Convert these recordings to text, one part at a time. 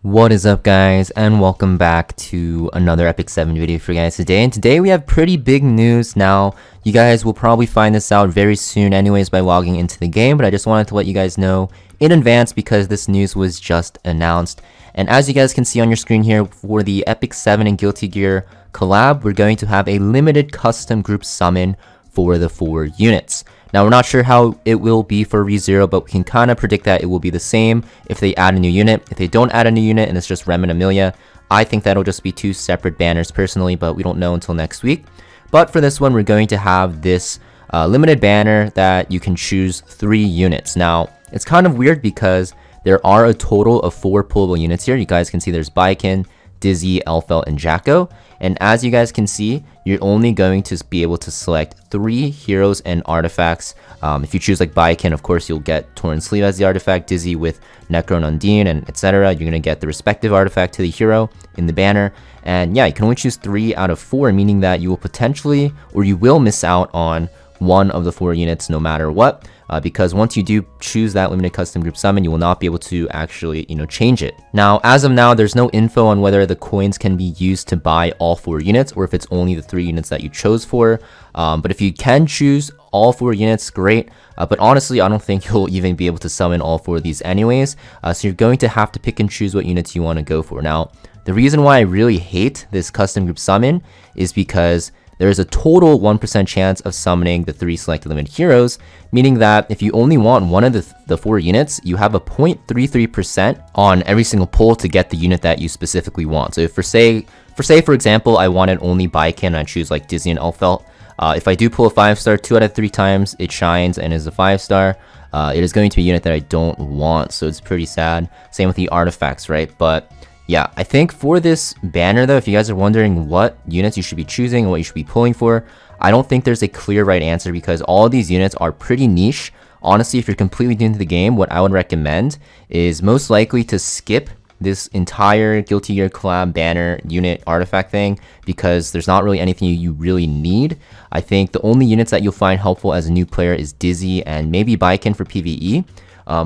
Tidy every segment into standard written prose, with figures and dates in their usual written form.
What is up, guys, and welcome back to another Epic 7 video for you guys today. And today we have pretty big news. Now, you guys will probably find this out very soon anyways by logging into the game, but I just wanted to let you guys know in advance because this news was just announced. And as you guys can see on your screen here, for the Epic 7 and Guilty Gear collab, we're going to have a limited custom group summon for the 4 units. Now, we're not sure how it will be for ReZero, but we can kind of predict that it will be the same if they add a new unit. If they don't add a new unit and it's just Rem and Amelia, I think that'll just be 2 separate banners personally, but we don't know until next week. But for this one, we're going to have this limited banner that you can choose 3 units. Now, it's kind of weird because there are a total of 4 pullable units here. You guys can see there's Baiken, Dizzy, Elfelt, and Jacko. And as you guys can see, you're only going to be able to select 3 heroes and artifacts. If you choose like Baiken, of course, you'll get Torn Sleeve as the artifact, Dizzy with Necro and Undine, and etc. You're going to get the respective artifact to the hero in the banner. And yeah, you can only choose 3 out of 4, meaning that you will potentially, or you will miss out on one of the 4 units no matter what. Because once you do choose that limited custom group summon, you will not be able to actually, change it. Now, as of now, there's no info on whether the coins can be used to buy all 4 units or if it's only the 3 units that you chose for. But if you can choose all 4 units, great. But honestly, I don't think you'll even be able to summon all 4 of these anyways. So you're going to have to pick and choose what units you want to go for. Now, the reason why I really hate this custom group summon is because there is a total 1% chance of summoning the 3 selected limited heroes, meaning that if you only want one of the 4 units, you have a 0.33% on every single pull to get the unit that you specifically want. So if for example, I wanted only Baiken and I choose like Dizzy and Elfelt, if I do pull a 5-star 2 out of 3 times, it shines and is a 5-star. It is going to be a unit that I don't want, so it's pretty sad. Same with the artifacts, right? But yeah, I think for this banner though, if you guys are wondering what units you should be choosing and what you should be pulling for, I don't think there's a clear right answer because all of these units are pretty niche. Honestly, if you're completely new to the game, what I would recommend is most likely to skip this entire Guilty Gear collab banner unit artifact thing because there's not really anything you really need. I think the only units that you'll find helpful as a new player is Dizzy and maybe Baiken for PvE.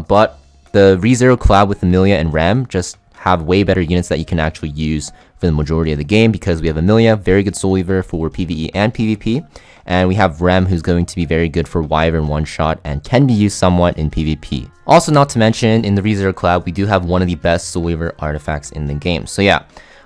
But the ReZero collab with Amelia and Rem just have way better units that you can actually use for the majority of the game because we have Amelia, very good Soul Weaver for PvE and PvP, and we have Rem, who's going to be very good for Wyvern one-shot and can be used somewhat in PvP. Also, not to mention, in the ReZero collab, we do have one of the best Soul Weaver artifacts in the game. So yeah,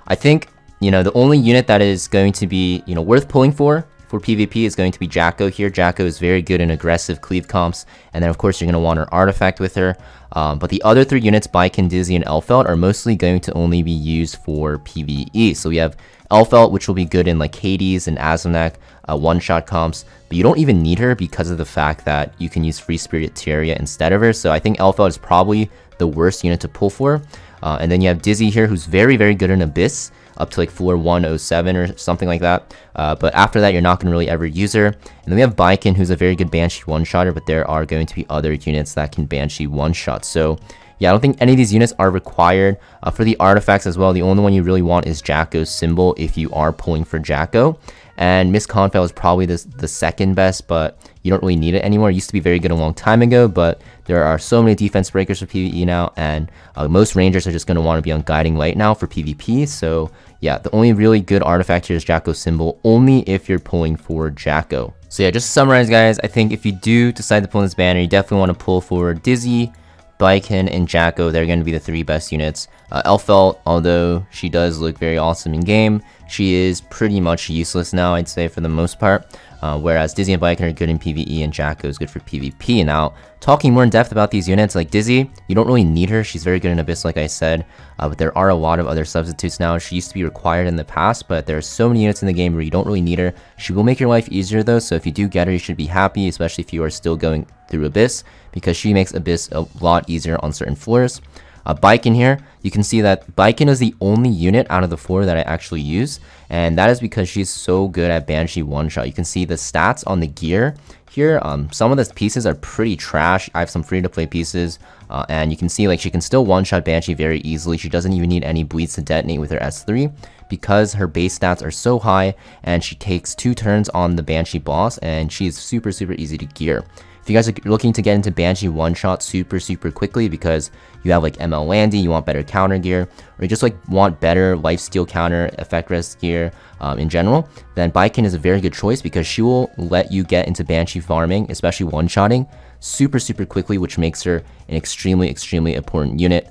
I think, the only unit that is going to be, worth pulling for PvP is going to be Jacko here. Jacko is very good in aggressive cleave comps, and then of course you're going to want her artifact with her. But the other 3 units, Baiken, Dizzy, and Elfelt, are mostly going to only be used for PvE. So we have Elfelt, which will be good in like Hades and Azamnak one-shot comps, but you don't even need her because of the fact that you can use Free Spirit Tieria instead of her. So I think Elfelt is probably the worst unit to pull for. And then you have Dizzy here, who's very, very good in Abyss, up to like floor 107 or something like that. But after that, you're not going to really ever use her. And then we have Baiken, who's a very good Banshee one-shotter, but there are going to be other units that can Banshee one-shot. So yeah, I don't think any of these units are required. For the artifacts as well, the only one you really want is Jacko's symbol if you are pulling for Jacko. And Miss Confell is probably the second best, but you don't really need it anymore. It used to be very good a long time ago, but there are so many defense breakers for PvE now, and most rangers are just going to want to be on Guiding Light now for PvP. So yeah, the only really good artifact here is Jacko's symbol, only if you're pulling for Jacko. So yeah, just to summarize, guys, I think if you do decide to pull in this banner, you definitely want to pull for Dizzy, Baiken, and Jacko. They're going to be the 3 best units. Elfelt, although she does look very awesome in game, she is pretty much useless now, I'd say, for the most part. Whereas Dizzy and Baiken are good in PvE and Jacko is good for PvP. Now, talking more in depth about these units, like Dizzy, you don't really need her. She's very good in Abyss, like I said, but there are a lot of other substitutes now. She used to be required in the past, but there are so many units in the game where you don't really need her. She will make your life easier though, so if you do get her, you should be happy, especially if you are still going through Abyss, because she makes Abyss a lot easier on certain floors. Baiken here, you can see that Baiken is the only unit out of the 4 that I actually use, and that is because she's so good at Banshee one-shot. You can see the stats on the gear here. Some of the pieces are pretty trash. I have some free-to-play pieces, and you can see like she can still one-shot Banshee very easily. She doesn't even need any bleeds to detonate with her S3 because her base stats are so high, and she takes 2 turns on the Banshee boss, and she's super easy to gear. if you guys are looking to get into Banshee one-shot super quickly because you have like ML Landy, you want better counter gear, or you just like want better lifesteal counter effect rest gear in general, then Baiken is a very good choice because she will let you get into Banshee farming, especially one-shotting, super quickly, which makes her an extremely important unit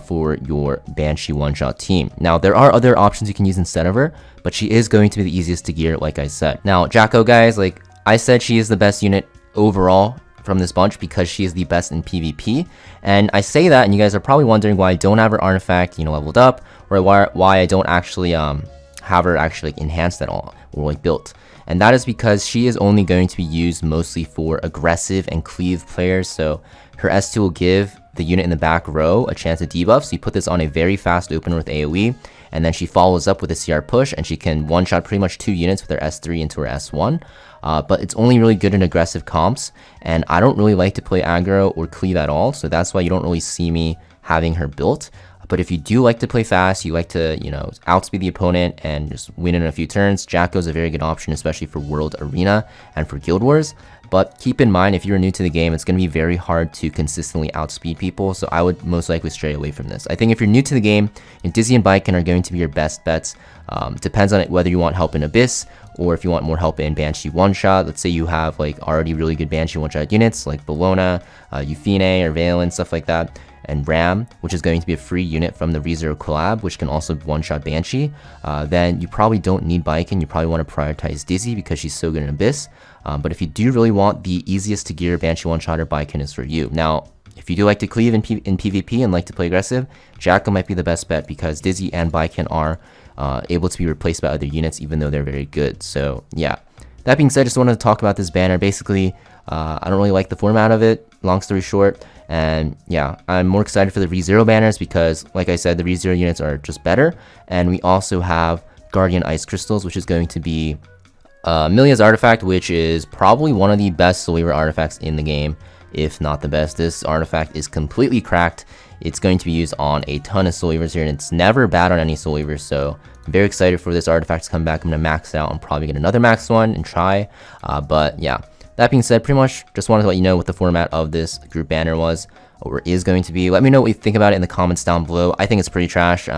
for your Banshee one-shot team. Now, there are other options you can use instead of her, but she is going to be the easiest to gear, like I said. Now, Jacko, guys, like I said, she is the best unit overall from this bunch because she is the best in PvP. And I say that, and you guys are probably wondering why I don't have her artifact, leveled up, or why I don't actually have her actually like enhanced at all or like built. And that is because she is only going to be used mostly for aggressive and cleave players. So her S2 will give the unit in the back row a chance to debuff. So you put this on a very fast opener with AoE, and then she follows up with a CR push, and she can one-shot pretty much 2 units with her S3 into her S1. But it's only really good in aggressive comps, and I don't really like to play aggro or cleave at all, so that's why you don't really see me having her built. But if you do like to play fast, you like to, outspeed the opponent and just win in a few turns, Jacko's a very good option, especially for World Arena and for Guild Wars. But keep in mind, if you're new to the game, it's going to be very hard to consistently outspeed people, so I would most likely stray away from this. I think if you're new to the game, Dizzy and Baiken are going to be your best bets. Depends on it whether you want help in Abyss, or if you want more help in Banshee one-shot. Let's say you have like already really good Banshee one-shot units like Bellona, Euphine, or Valen, stuff like that, and Ram, which is going to be a free unit from the ReZero collab, which can also one-shot Banshee, then you probably don't need Baiken. You probably want to prioritize Dizzy because she's so good in Abyss. But if you do really want the easiest to gear Banshee one-shotter, Baiken is for you. Now, if you do like to cleave in PvP and like to play aggressive, Jacko might be the best bet because Dizzy and Baiken are able to be replaced by other units even though they're very good. So yeah, that being said, just wanted to talk about this banner. Basically, I don't really like the format of it, long story short. And yeah, I'm more excited for the ReZero banners because, like I said, the ReZero units are just better. And we also have Guardian Ice Crystals, which is going to be Milia's artifact, which is probably one of the best Soul Weaver artifacts in the game, if not the best. This artifact is completely cracked. It's going to be used on a ton of Soul Weavers here, and it's never bad on any Soul Weavers, so I'm very excited for this artifact to come back. I'm going to max it out and probably get another max one and try, but yeah. That being said, pretty much just wanted to let you know what the format of this group banner was, or is going to be. Let me know what you think about it in the comments down below. I think it's pretty trash.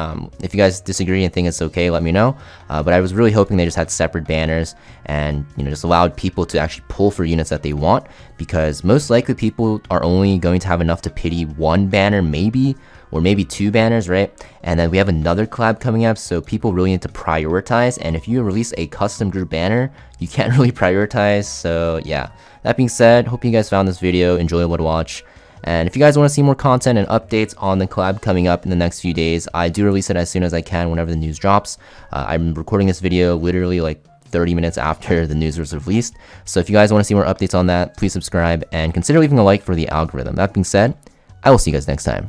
If you guys disagree and think it's okay, let me know. But I was really hoping they just had separate banners and just allowed people to actually pull for units that they want, because most likely people are only going to have enough to pity one banner, maybe, or maybe 2 banners, right? And then we have another collab coming up, so people really need to prioritize. And if you release a custom group banner, you can't really prioritize. So yeah, that being said, hope you guys found this video enjoyable to watch. And if you guys want to see more content and updates on the collab coming up in the next few days, I do release it as soon as I can whenever the news drops. I'm recording this video literally like 30 minutes after the news was released. So if you guys want to see more updates on that, please subscribe and consider leaving a like for the algorithm. That being said, I will see you guys next time.